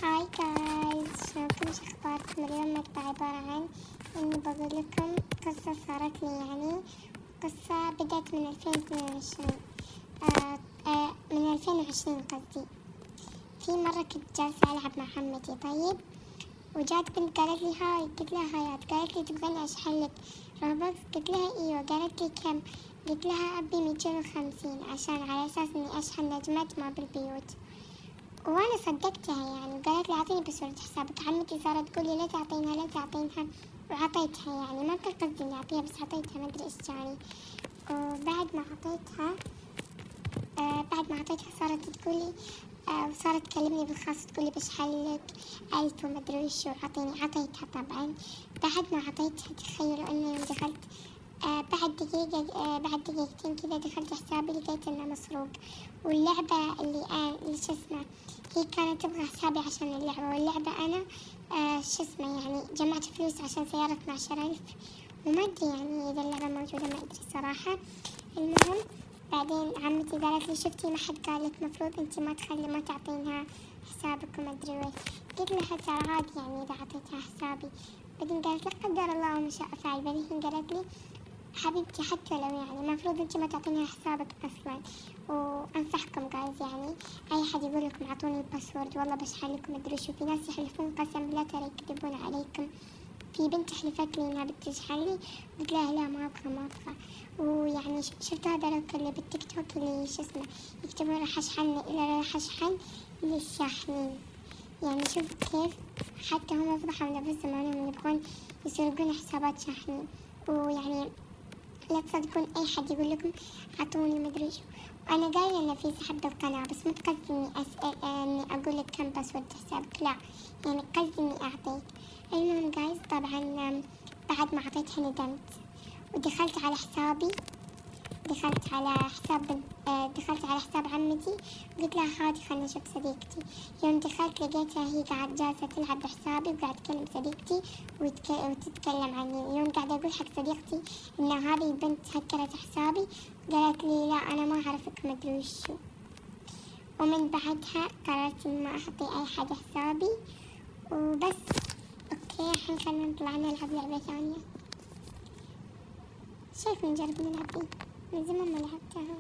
هاي جايز، شلونكم؟ ايش اخباركم؟ اليوم مقطع عبارة عن اني بقول لكم قصة صارت لي، يعني قصة بدأت من 2022 من 2020 قصدي. في مرة كنت جالسة ألعب مع عمتي، طيب، وجات بنت قالت لي هاي، قلت لها هايات، قالت لي تبغين أشحن لك روبوكس؟ قلت لها ايوه، قالت لي كم؟ قلت لها أبي 250 عشان على أساس إني أشحن نجمات ما بالبيوت. وانا صدقتها يعني، وقالت لي اعطيني باسورد حسابك. عمتي صارت تقول لي لا تعطينها لا تعطينها، وعطيتها، يعني ما كان قصدي اني اعطيها بس عطيتها، ما ادري ايش جاني. وبعد ما عطيتها صارت تقول لي وصارت تكلمني بالخاص تقول لي بشحن لك 1000 وما ادري وش، وعطيتها طبعا. بعد ما عطيتها تخيلوا اني يوم دخلت بعد دقيقتين كذا دخلت حسابي لقيت انه مسروق. واللعبة اللي شو اسمه، هي كانت تبغى حسابي عشان اللعبة، واللعبة انا شو اسمه يعني جمعت فلوس عشان سيارة 12,000، وما ادري يعني اذا اللعبة موجودة، ما ادري صراحة. المهم بعدين عمتي قالت لي شفتي ما حد قال لك مفروض انتي ما تعطينها حسابك وما ادري وين. قلت لها ترى عادي يعني اذا عطيتها حسابي. بعدين قالت لا قدر الله وما شاء فعل. بعدين قالت لي حبيبتي حتى لو يعني المفروض انتي ما تعطينها حسابك اصلا، وانصحكم جايز يعني اي حد يقول لكم اعطوني الباسورد والله بشحن لكم ادري شو، في ناس يحلفون قسم بالله ترى يكذبون عليكم. في بنت حلفت لي انها بتشحن لي، قلت لها لا ما ابغى. ويعني شفت هذولك اللي بالتيك توك اللي شو اسمه يكتبون راح اشحن للشاحنين، يعني شوف كيف حتى هم فضحوا نفسهم انهم يبغون يسرقون حسابات شاحنين. ويعني لا تصدقون اي حد يقول لكم اعطوني مدري شو. وانا قايله انه في سحب بالقناه، بس مو قصدي اني اسال اني اقول لك كم باسورد حسابك، لا يعني قصدي اني اعطيك. المهم جايز طبعا بعد ما اعطيتها ندمت، ودخلت على حسابي، دخلت على حساب عمتي، قلت لها هاتي خلنا نشوف صديقتي. يوم دخلت لقيتها هي قاعد جالسة تلعب بحسابي وقاعد تكلم صديقتي وتتكلم عني. يوم قاعدة أقول حق صديقتي إن هذه البنت هكرت حسابي، قالت لي لا أنا ما أعرفك ما أدري وشو. ومن بعدها قررت إن ما أعطي أي حد حسابي وبس. أوكي الحين خلينا نطلع نلعب لعبة ثانية. شايف نجرب نلعب دي، من زمان ما لعبتها.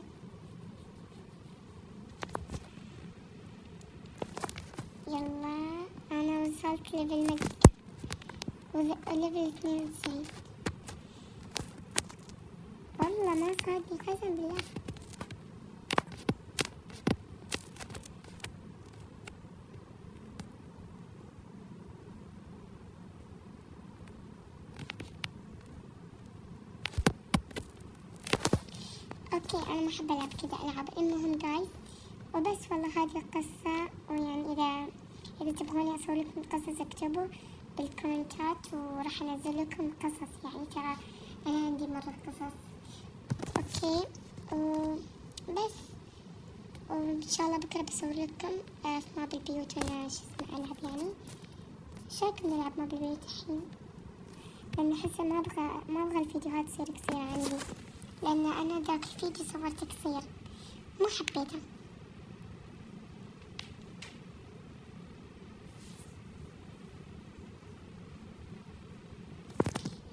يلا أنا وصلت ليفل 92. والله ما صادني قسم بالله. اوكي انا ما احب العب كذا العاب. المهم جايز وبس، والله هذه القصة، ويعني اذا تبغوني اسوي لكم قصص اكتبوا بالكومنتات وراح انزل لكم قصص، يعني ترى انا عندي مرة قصص. اوكي وبس، وان شاء الله بكرة بصور لكم في ماب البيوت وانا شو اسمه العب. يعني شو رايكم نلعب ماب البيوت الحين؟ لان احس ما ابغى الفيديوهات تصير قصيرة عندي، لان انا ذاك الفيديو صورته قصير ما حبيته.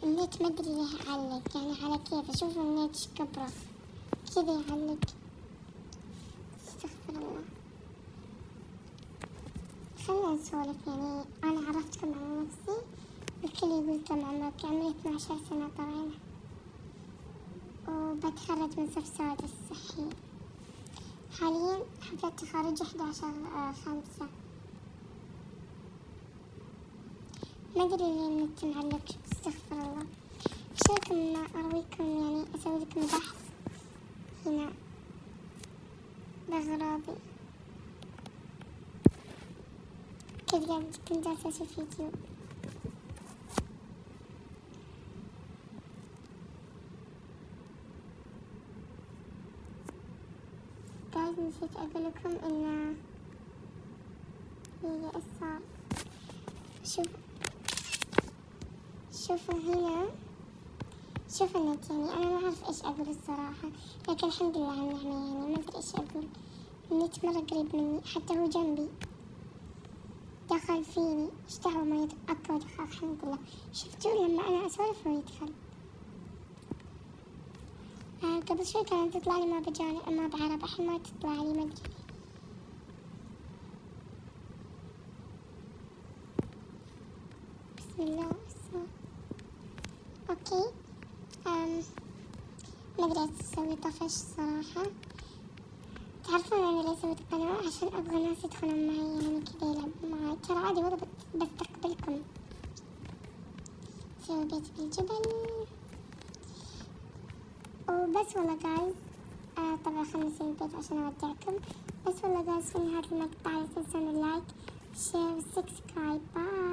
النت ما ادري ليه يعلق، يعني على كيف اشوف النت كبره كذا يعلق، استغفر الله. خلنا نسولف، يعني انا عرفتكم عن نفسي، الكل يقول كم عمرك؟ عمري 12 سنة طبعا، وبتخرج من صف سادس الحين. حاليا حفلة تخرج 11/5. ما ادري ليه النت معلق، استغفر الله. ايش رايكم ارويكم يعني اسوي لكم بحث هنا باغراضي كيف قاعد كنت جالسة اشوف فيديو. جايز نسيت اقول لكم ان هي ايش صار. شوفوا هنا، شوف النت، يعني انا ما اعرف ايش اقول الصراحة، لكن الحمد لله على النعمة، يعني ما ادري ايش اقول. النت مرة قريب مني، حتى هو جنبي، دخل فيني، ايش دعوة ما يدخل الحمد لله. شفتوا لما انا اسولف هو يدخل. قبل شوي كانت تطلع لي ما بعرف، الحين ما تطلع لي ما ادري. بسم الله اوكي. ما ادري اسوي طفش صراحة. تعرفون انا ليه سويت قناة؟ عشان ابغى ناس يدخلون معي يعني كذا يلعبوا معي. ترى عادي والله بستقبلكم. سوي بيت بالجبل وبس والله جايز. طبعا خلنا نسوي البيت عشان اودعكم. بس والله جايز في نهاية المقطع لا تنسون اللايك شير سبسكرايب. باي.